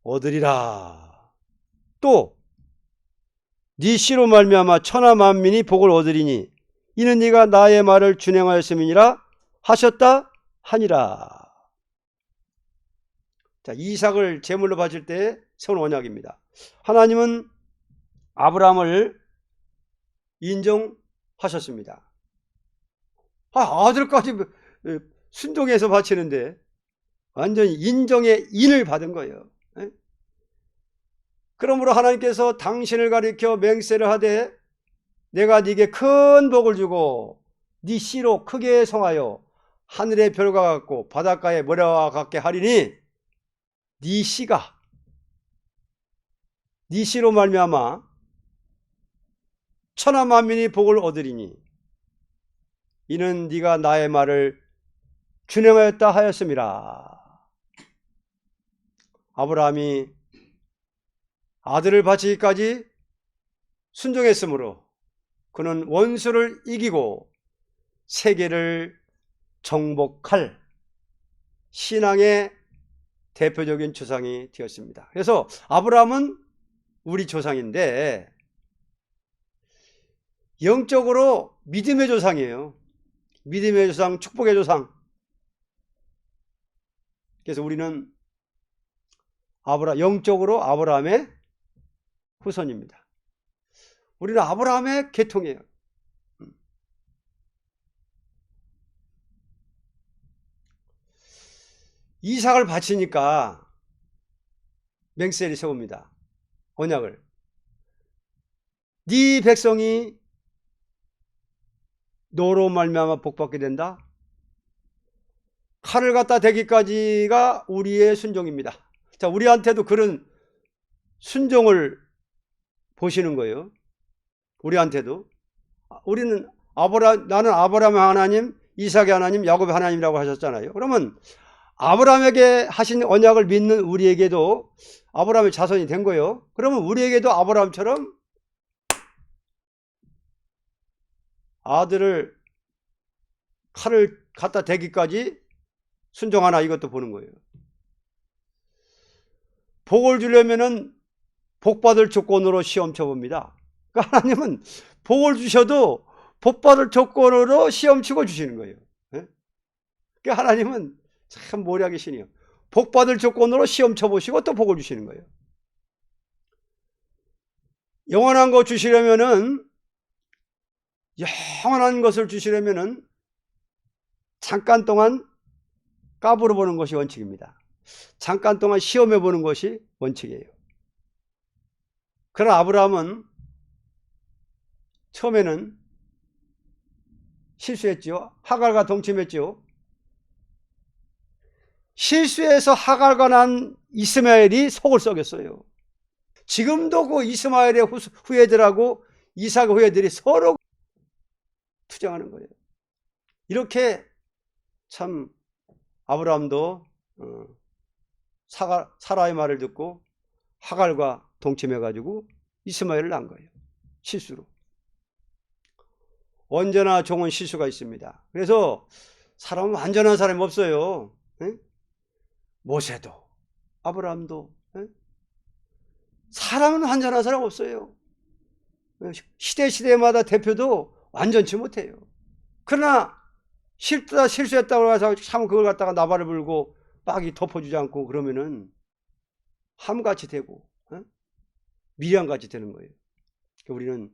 얻으리라. 또 네 씨로 말미암아 천하 만민이 복을 얻으리니 이는 네가 나의 말을 준행하였음이니라 하셨다 하니라. 자, 이삭을 제물로 바칠 때 세운 언약입니다. 하나님은 아브라함을 인정하셨습니다. 아들까지 순종해서 바치는데 완전히 인정의 인을 받은 거예요. 그러므로 하나님께서 당신을 가리켜 맹세를 하되 내가 네게 큰 복을 주고 네 씨로 크게 성하여 하늘의 별과 같고 바닷가의 모래와 같게 하리니 네 씨가 네 씨로 말미암아 천하 만민이 복을 얻으리니 이는 네가 나의 말을 준행하였다 하였음이라. 아브라함이 아들을 바치기까지 순종했으므로 그는 원수를 이기고 세계를 정복할 신앙의 대표적인 조상이 되었습니다. 그래서 아브라함은 우리 조상인데 영적으로 믿음의 조상이에요. 믿음의 조상, 축복의 조상. 그래서 우리는 영적으로 아브라함의 후손입니다. 우리는 아브라함의 계통이에요. 이삭을 바치니까 맹세를 세웁니다. 언약을. 네 백성이 너로 말미암아 복받게 된다. 칼을 갖다 대기까지가 우리의 순종입니다. 자, 우리한테도 그런 순종을 보시는 거예요. 우리한테도. 우리는 나는 아브라함의 하나님, 이삭의 하나님, 야곱의 하나님이라고 하셨잖아요. 그러면 아브라함에게 하신 언약을 믿는 우리에게도 아브라함의 자손이 된 거예요. 그러면 우리에게도 아브라함처럼 아들을 칼을 갖다 대기까지 순종하나 이것도 보는 거예요. 복을 주려면은 복받을 조건으로 시험 쳐봅니다. 그러니까 하나님은 복을 주셔도 복받을 조건으로 시험 치고 주시는 거예요. 그러니까 하나님은 참 모략의 신이에요. 복받을 조건으로 시험 쳐보시고 또 복을 주시는 거예요. 영원한 거 주시려면은 영원한 것을 주시려면은 잠깐 동안 까불어 보는 것이 원칙입니다. 잠깐 동안 시험해 보는 것이 원칙이에요. 그러나 아브라함은 처음에는 실수했죠. 하갈과 동침했죠. 실수해서 하갈과 난 이스마엘이 속을 썩였어요. 지금도 그 이스마엘의 후예들하고 이삭의 후예들이 서로 투정하는 거예요. 이렇게 참 아브라함도 사라의 말을 듣고 하갈과 동침해가지고 이스마엘을 낳은 거예요. 실수로. 언제나 종은 실수가 있습니다. 그래서 사람은 완전한 사람이 없어요. 모세도 아브라함도 사람은 완전한 사람 없어요. 시대마다 대표도 완전치 못해요. 그러나 실수했다고 해서 참 그걸 갖다가 나발을 불고 빡이 덮어주지 않고 그러면은 함같이 되고 미련같이 되는 거예요. 우리는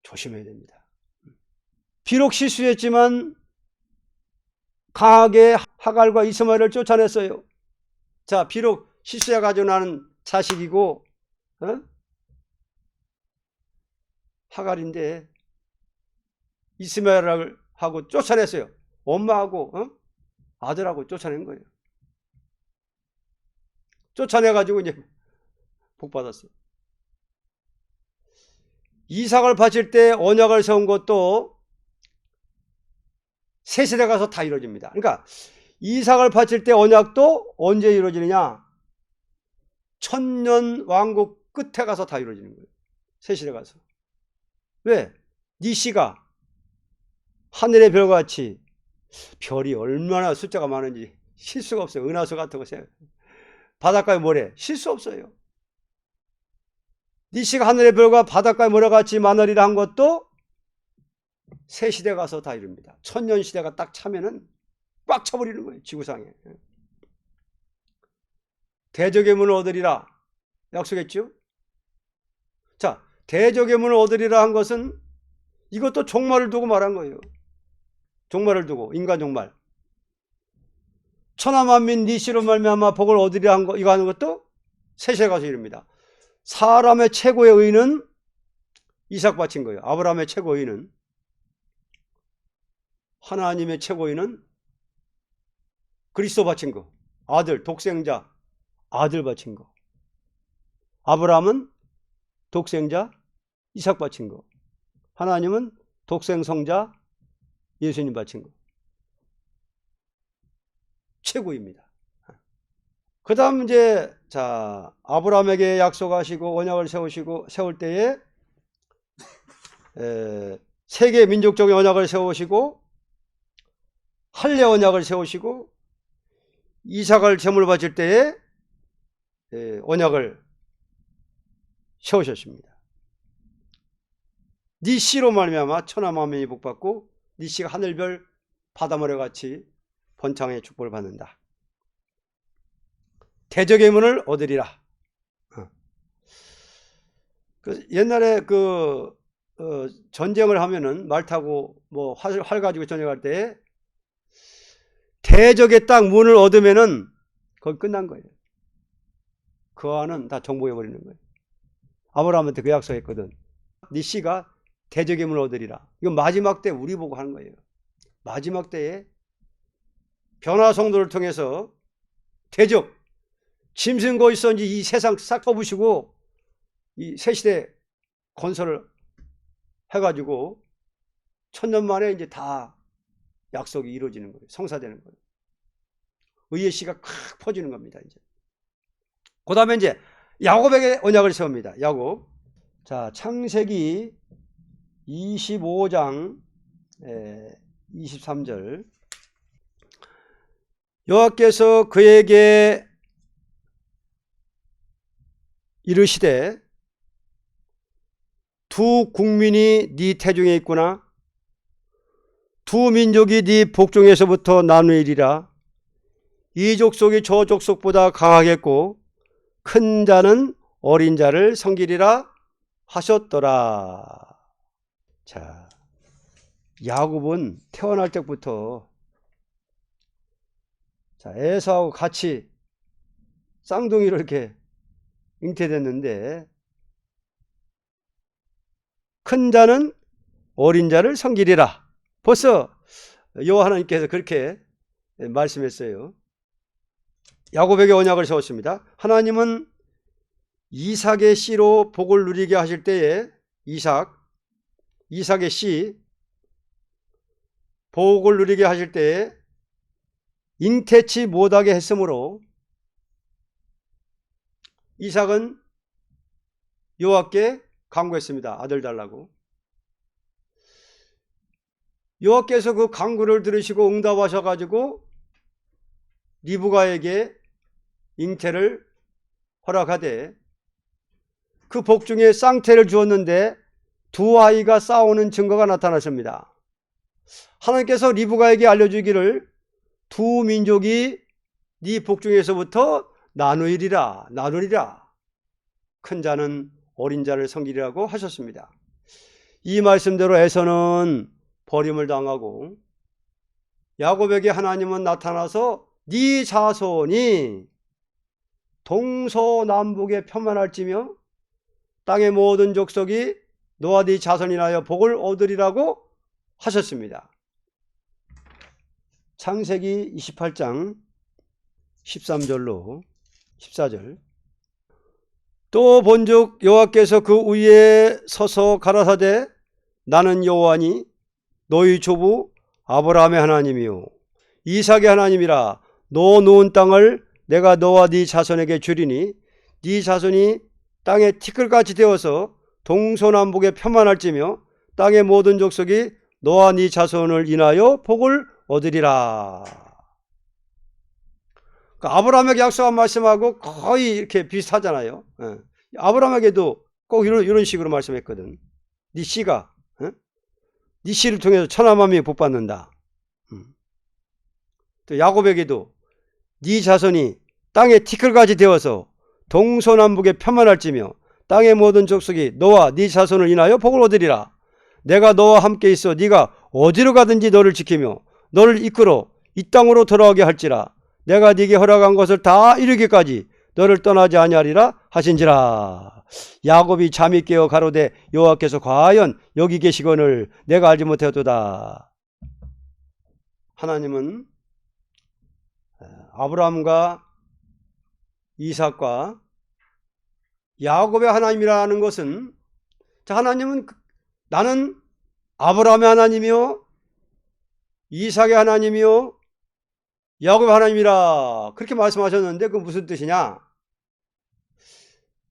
조심해야 됩니다. 비록 실수했지만 강하게 하갈과 이스마엘을 쫓아냈어요. 자, 비록 실수해가지고 나는 자식이고 하갈인데 이스마엘을 하고 쫓아냈어요. 엄마하고 아들하고 쫓아낸 거예요. 쫓아내가지고 이제 복 받았어요. 이삭을 바칠 때 언약을 세운 것도 세 세대 가서 다 이루어집니다. 그러니까 이삭을 바칠 때 언약도 언제 이루어지느냐? 천년 왕국 끝에 가서 다 이루어지는 거예요. 새시대 가서. 왜? 네 씨가 하늘의 별같이, 별이 얼마나 숫자가 많은지 실 수가 없어요. 은하수 같은 거 바닷가에 모래 실 수 없어요. 네 씨가 하늘의 별과 바닷가의 모래같이 많으리라 한 것도 새시대 가서 다 이룹니다. 천년 시대가 딱 차면은 꽉 차버리는 거예요. 지구상에. 대적의 문을 얻으리라 약속했죠. 자, 대적의 문을 얻으리라 한 것은 이것도 종말을 두고 말한 거예요. 종말을 두고, 인간 종말. 천하만민 네 씨로 말미암아 복을 얻으리라 한 거, 이거 하는 것도 새시대 가서 이룹니다. 사람의 최고의 의는 이삭 바친 거예요. 아브라함의 최고의 의는. 하나님의 최고의는 그리스도 바친 거. 아들, 독생자, 아들 바친 거. 아브라함은 독생자, 이삭 바친 거. 하나님은 독생성자, 예수님 바친 거. 최고입니다. 그 다음 이제, 자, 아브라함에게 약속하시고 언약을 세울 때에, 세계 민족적인 언약을 세우시고, 할례 언약을 세우시고, 이삭을 제물 바칠 때에 언약을 세우셨습니다. 네 씨로 말미암아 천하만민이 복받고 네 씨가 하늘별 바다모래같이 번창의 축복을 받는다. 대적의 문을 얻으리라. 옛날에 전쟁을 하면은 말 타고 뭐 활 가지고 전쟁할 때 대적의 땅 문을 얻으면은 거기 끝난 거예요. 그 안은 다 정복해 버리는 거예요. 아브라함한테 그 약속했거든. 네 씨가 대적의 문을 얻으리라. 이건 마지막 때 우리 보고 하는 거예요. 마지막 때에 변화 성도를 통해서 대적, 짐승고 있었는지 이 세상 싹 퍼부시고 이 새시대 건설을 해가지고 천년 만에 이제 다 약속이 이루어지는 거예요. 성사되는 거예요. 의의 씨가 콱 퍼지는 겁니다. 이제. 그 다음에 이제 야곱에게 언약을 세웁니다. 야곱. 자, 창세기 25장 23절. 여호와께서 그에게 이르시되 두 국민이 네 태중에 있구나. 두 민족이 네 복중에서부터 나누리라. 이 족속이 저 족속보다 강하겠고 큰 자는 어린 자를 섬기리라 하셨더라. 자, 야곱은 태어날 때부터 에사하고 같이 쌍둥이로 이렇게 잉태됐는데 큰 자는 어린 자를 섬기리라. 벌써 여호와 하나님께서 그렇게 말씀했어요. 야곱에게 언약을 세웠습니다. 하나님은 이삭의 씨로 복을 누리게 하실 때에 이삭의 씨 복을 누리게 하실 때에 잉태치 못하게 했으므로 이삭은 여호와께 간구했습니다. 아들 달라고. 여호와께서 그 간구를 들으시고 응답하셔가지고 리브가에게 잉태를 허락하되 그 복 중에 쌍태를 주었는데 두 아이가 싸우는 증거가 나타났습니다. 하나님께서 리브가에게 알려주기를 두 민족이 네 복 중에서부터 나누리라. 큰 자는 어린 자를 섬기리라고 하셨습니다. 이 말씀대로 에서는 버림을 당하고 야곱에게 하나님은 나타나서 네 자손이 동서남북에 편만할지며 땅의 모든 족속이 너와 네 자손이나여 복을 얻으리라고 하셨습니다. 창세기 28장 13절로 14절. 또 본즉 여호와께서 그 위에 서서 가라사대 나는 여호와니 너희 조부 아브라함의 하나님이요 이삭의 하나님이라 너 놓은 땅을 내가 너와 네 자손에게 주리니 네 자손이 땅에 티끌같이 되어서 동서남북에 편만할지며 땅의 모든 족속이 너와 네 자손을 인하여 복을 얻으리라. 아브라함에게 약속한 말씀하고 거의 이렇게 비슷하잖아요. 아브라함에게도 꼭 이런 식으로 말씀했거든. 네 씨가, 네 씨를 통해서 천하 만민이 복 받는다. 또 야곱에게도 네 자손이 땅에 티끌같이 되어서 동서남북에 편만할지며 땅의 모든 족속이 너와 네 자손을 인하여 복을 얻으리라. 내가 너와 함께 있어 네가 어디로 가든지 너를 지키며 너를 이끌어 이 땅으로 돌아오게 할지라. 내가 네게 허락한 것을 다 이루기까지 너를 떠나지 아니하리라 하신지라. 야곱이 잠이 깨어 가로되 여호와께서 과연 여기 계시거늘 내가 알지 못하였도다. 하나님은 아브라함과 이삭과 야곱의 하나님이라는 것은, 자, 하나님은 나는 아브라함의 하나님이요 이삭의 하나님이요 야곱의 하나님이라 그렇게 말씀하셨는데 그건 무슨 뜻이냐?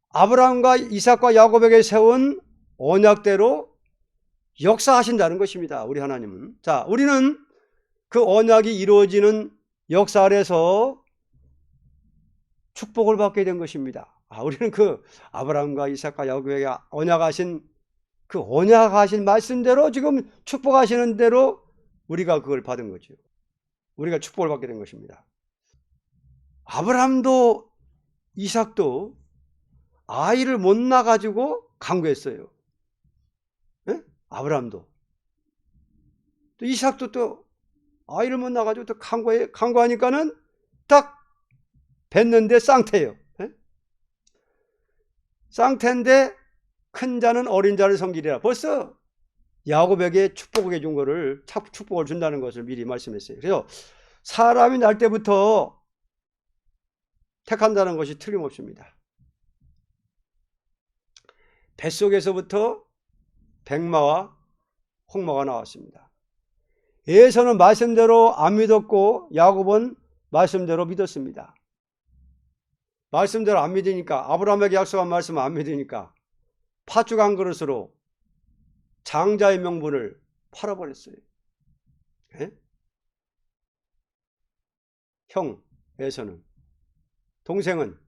아브라함과 이삭과 야곱에게 세운 언약대로 역사하신다는 것입니다. 우리 하나님은. 자, 우리는 그 언약이 이루어지는 역사 아래서 축복을 받게 된 것입니다. 우리는 그 아브라함과 이삭과 야곱에게 언약하신 그 언약하신 말씀대로 지금 축복하시는 대로 우리가 그걸 받은 거죠. 우리가 축복을 받게 된 것입니다. 아브라함도 이삭도 아이를 못 낳아가지고 간구했어요. 네? 아브라함도. 또 이삭도 또 아이를 못 낳아가지고 또 간구하니까는 딱 뵀는데 쌍태예요. 네? 쌍태인데 큰 자는 어린 자를 섬기리라. 벌써 야곱에게 축복을 준 거를, 축복을 준다는 것을 미리 말씀했어요. 그래서 사람이 날 때부터 택한다는 것이 틀림없습니다. 뱃속에서부터 백마와 홍마가 나왔습니다. 에서는 말씀대로 안 믿었고 야곱은 말씀대로 믿었습니다. 말씀대로 안 믿으니까, 아브라함에게 약속한 말씀을 안 믿으니까 팥죽 한 그릇으로 장자의 명분을 팔아버렸어요. 예? 형 에서는, 동생은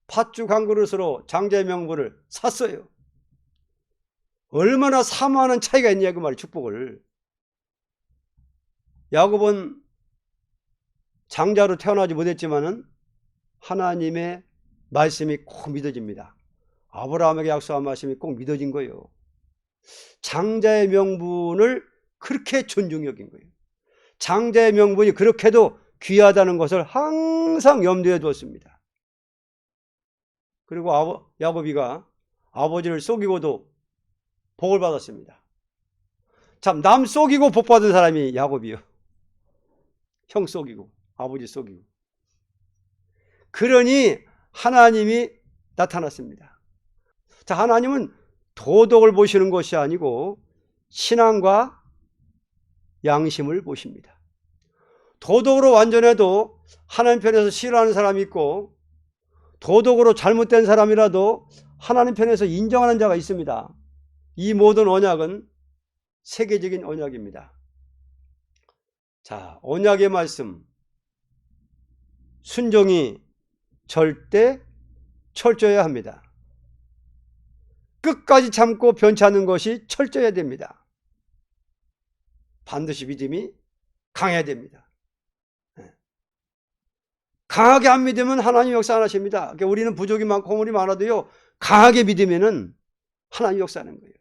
팥죽 한 그릇으로 장자의 명분을 샀어요. 얼마나 사모하는 차이가 있냐 그 말이에요. 축복을. 야곱은 장자로 태어나지 못했지만은 하나님의 말씀이 꼭 믿어집니다. 아브라함에게 약속한 말씀이 꼭 믿어진 거예요. 장자의 명분을 그렇게 존중히 여긴 거예요. 장자의 명분이 그렇게도 귀하다는 것을 항상 염두에 두었습니다. 그리고 야곱이가 아버지를 속이고도 복을 받았습니다. 참, 남 속이고 복 받은 사람이 야곱이요. 형 속이고 아버지 속이고. 그러니 하나님이 나타났습니다. 자, 하나님은 도덕을 보시는 것이 아니고 신앙과 양심을 보십니다. 도덕으로 완전해도 하나님 편에서 싫어하는 사람이 있고, 도덕으로 잘못된 사람이라도 하나님 편에서 인정하는 자가 있습니다. 이 모든 언약은 세계적인 언약입니다. 자, 언약의 말씀, 순종이 절대 철저해야 합니다. 끝까지 참고 변치 않는 것이 철저해야 됩니다. 반드시 믿음이 강해야 됩니다. 강하게 안 믿으면 하나님 역사 안 하십니다. 그러니까 우리는 부족이 많고 허물이 많아도요, 강하게 믿으면은 하나님 역사하는 거예요.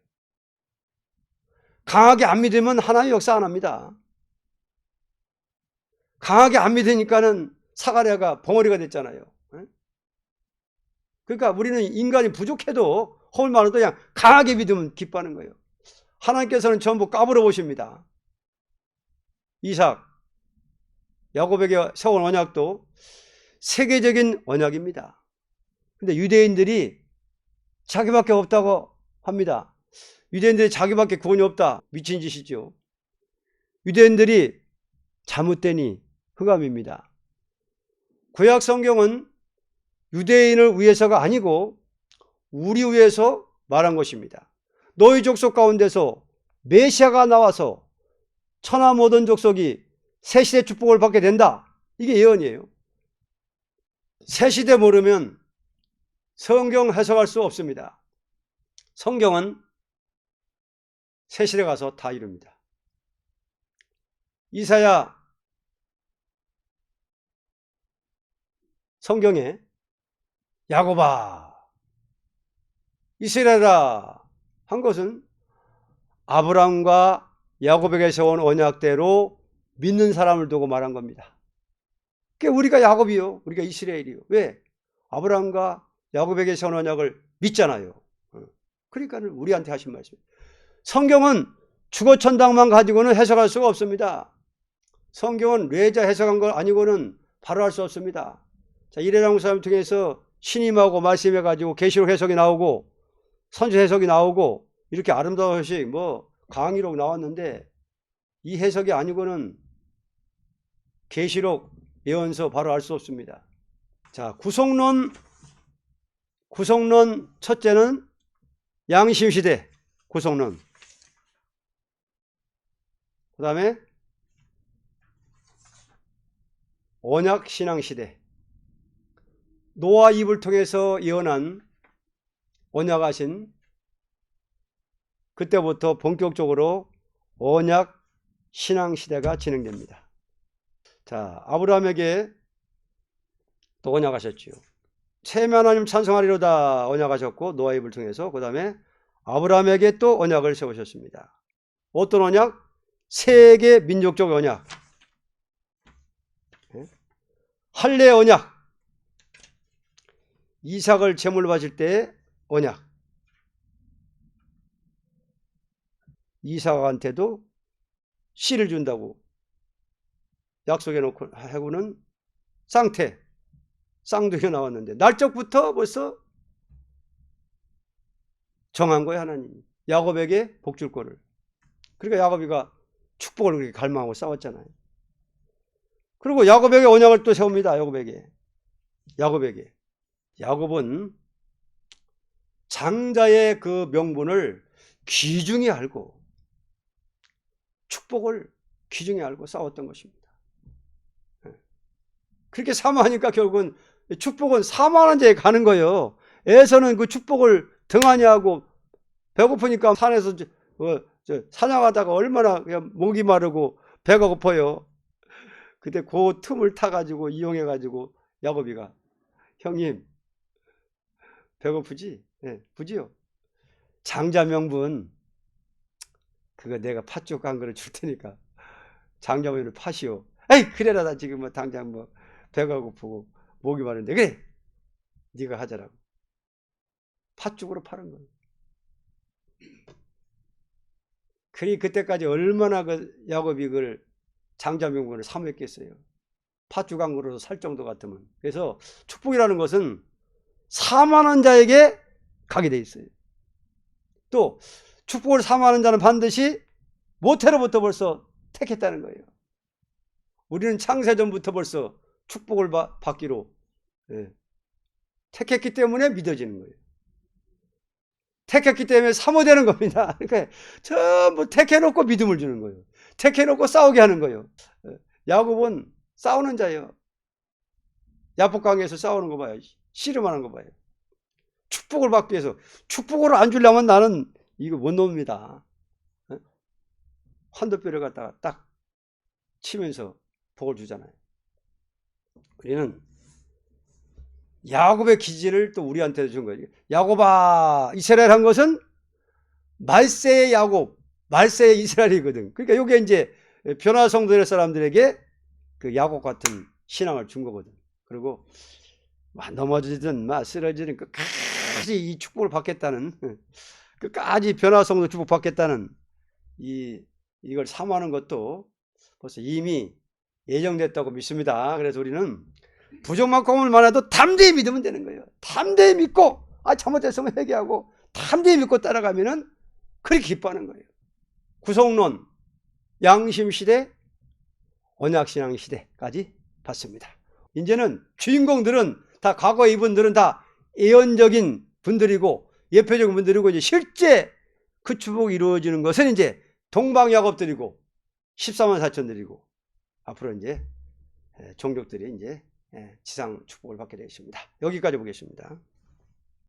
강하게 안 믿으면 하나님 역사 안 합니다. 강하게 안 믿으니까는 사가랴가 벙어리가 됐잖아요. 그러니까 우리는 인간이 부족해도 허물 많아도 그냥 강하게 믿으면 기뻐하는 거예요. 하나님께서는 전부 까불어 보십니다. 이삭, 야곱에게 세운 언약도 세계적인 언약입니다. 근데 유대인들이 자기밖에 없다고 합니다. 유대인들이 자기밖에 구원이 없다. 미친 짓이죠. 유대인들이 잘못되니 흑암입니다. 구약 성경은 유대인을 위해서가 아니고 우리 위해서 말한 것입니다. 너희 족속 가운데서 메시아가 나와서 천하 모든 족속이 새 시대 축복을 받게 된다. 이게 예언이에요. 새 시대 모르면 성경 해석할 수 없습니다. 성경은 새 시대 가서 다 이룹니다. 이사야 성경에 야곱아 이스라엘아 한 것은 아브라함과 야곱에게서 온 언약대로 믿는 사람을 두고 말한 겁니다. 그러니까 우리가 야곱이요, 우리가 이스라엘이요. 왜? 아브라함과 야곱에게서 온 언약을 믿잖아요. 그러니까 우리한테 하신 말씀이에요. 성경은 주거천당만 가지고는 해석할 수가 없습니다. 성경은 뇌자 해석한 걸 아니고는 바로 할 수 없습니다. 자, 이래랑 사람 통해서 신임하고 말씀해가지고 계시록 해석이 나오고 선지 해석이 나오고 이렇게 아름다운 것이 뭐 강의록 나왔는데 이 해석이 아니고는 계시록 예언서 바로 알 수 없습니다. 자, 구속론 첫째는 양심시대 구속론. 그 다음에 언약신앙시대. 노아 입을 통해서 예언한 언약하신 그때부터 본격적으로 언약신앙시대가 진행됩니다. 자, 아브라함에게 또 언약하셨지요. 세미 하나님 찬송하리로다 언약하셨고 노아 입을 통해서 그 다음에 아브라함에게 또 언약을 세우셨습니다. 어떤 언약? 세계 민족적 언약. 할례 언약. 이삭을 제물로 바칠 때 언약. 이삭한테도 씨를 준다고 약속해 놓고 하고는 쌍둥이가 나왔는데 날짜부터 벌써 정한 거예요. 하나님이 야곱에게 복 줄 거를. 그러니까 야곱이가 축복을 그렇게 갈망하고 싸웠잖아요. 그리고 야곱에게 언약을 또 세웁니다. 야곱에게. 야곱은 장자의 그 명분을 귀중히 알고 축복을 귀중히 알고 싸웠던 것입니다. 그렇게 사모하니까 결국은 축복은 사모하는 자에 가는 거예요. 에서는 그 축복을 등한히 하고 배고프니까 산에서 사냥하다가 얼마나 그냥 목이 마르고 배가 고파요. 그때 그 틈을 타가지고 이용해가지고 야곱이가 형님 배고프지? 네, 부지요. 장자 명분 그거 내가 팥죽 한 그릇 줄 테니까 장자분을 파시오. 에이 그래라 나 지금 뭐 당장 뭐 배가 고프고 목이 마른데 그래 네가 하자라고 팥죽으로 파는 거예요. 그리 그때까지 얼마나 그 야곱이 그걸 장자 명분을 사모했겠어요. 팥죽 한 그릇 살 정도 같으면. 그래서 축복이라는 것은 사모하는 자에게 가게 돼 있어요. 또 축복을 사모하는 자는 반드시 모태로부터 벌써 택했다는 거예요. 우리는 창세전부터 벌써 축복을 받기로 택했기 때문에 믿어지는 거예요. 택했기 때문에 사모되는 겁니다. 그러니까 전부 택해놓고 믿음을 주는 거예요. 택해놓고 싸우게 하는 거예요. 야곱은 싸우는 자예요. 야복강에서 싸우는 거 봐요. 씨름하는 거 봐요. 축복을 받기 위해서. 축복을 안 주려면 나는 이거 못 놉니다. 환도뼈를 갖다가 딱 치면서 복을 주잖아요. 우리는 야곱의 기질을 또 우리한테 준 거예요. 야곱아 이스라엘 한 것은 말세의 야곱, 말세의 이스라엘이거든. 그러니까 이게 이제 변화성도의 사람들에게 그 야곱 같은 신앙을 준 거거든. 그리고 넘어지든 쓰러지든 끝까지 이 축복을 받겠다는, 끝까지 변화성도 축복 받겠다는 이걸 사모하는 것도 벌써 이미 예정됐다고 믿습니다. 그래서 우리는 부족만큼만 해도 담대히 믿으면 되는 거예요. 담대히 믿고 잘못했으면 회개하고 담대히 믿고 따라가면은 그렇게 기뻐하는 거예요. 구속론, 양심시대, 언약신앙 시대까지 봤습니다. 이제는 주인공들은 다 과거 이분들은 다 예언적인 분들이고 예표적인 분들이고 이제 실제 그 축복이 이루어지는 것은 이제 동방야곱들이고 14만 4천들이고 앞으로 이제 종족들이 이제 지상 축복을 받게 되겠습니다. 여기까지 보겠습니다.